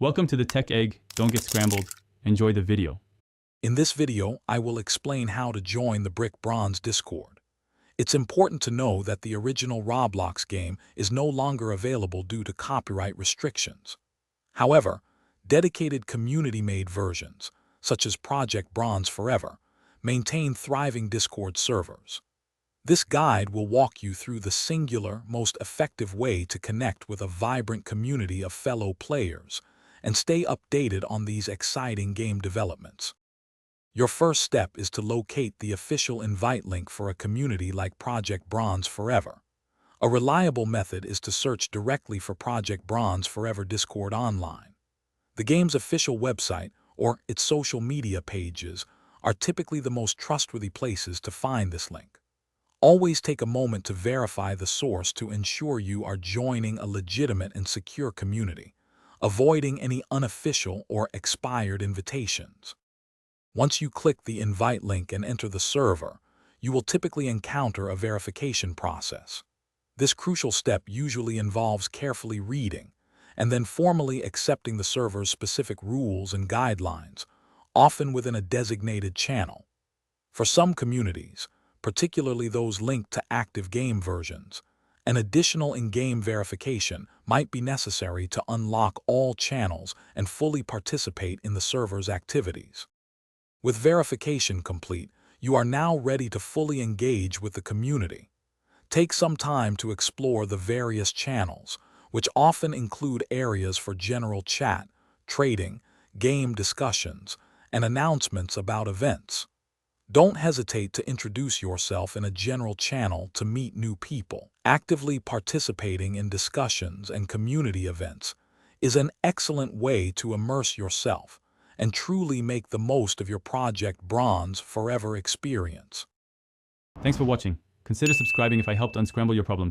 Welcome to the Tech Egg. Don't get scrambled. Enjoy the video. In this video, I will explain how to join the Brick Bronze Discord. It's important to know that the original Roblox game is no longer available due to copyright restrictions. However, dedicated community-made versions, such as Project Bronze Forever, maintain thriving Discord servers. This guide will walk you through the singular, most effective way to connect with a vibrant community of fellow players and stay updated on these exciting game developments. Your first step is to locate the official invite link for a community like Project Bronze Forever. A reliable method is to search directly for Project Bronze Forever Discord online. The game's official website or its social media pages are typically the most trustworthy places to find this link. Always take a moment to verify the source to ensure you are joining a legitimate and secure community, avoiding any unofficial or expired invitations. Once you click the invite link and enter the server, you will typically encounter a verification process. This crucial step usually involves carefully reading and then formally accepting the server's specific rules and guidelines, often within a designated channel. For some communities, particularly those linked to active game versions, an additional in-game verification might be necessary to unlock all channels and fully participate in the server's activities. With verification complete, you are now ready to fully engage with the community. Take some time to explore the various channels, which often include areas for general chat, trading, game discussions, and announcements about events. Don't hesitate to introduce yourself in a general channel to meet new people. Actively participating in discussions and community events is an excellent way to immerse yourself and truly make the most of your Project Bronze Forever experience. Thanks for watching. Consider subscribing if I helped unscramble your problems.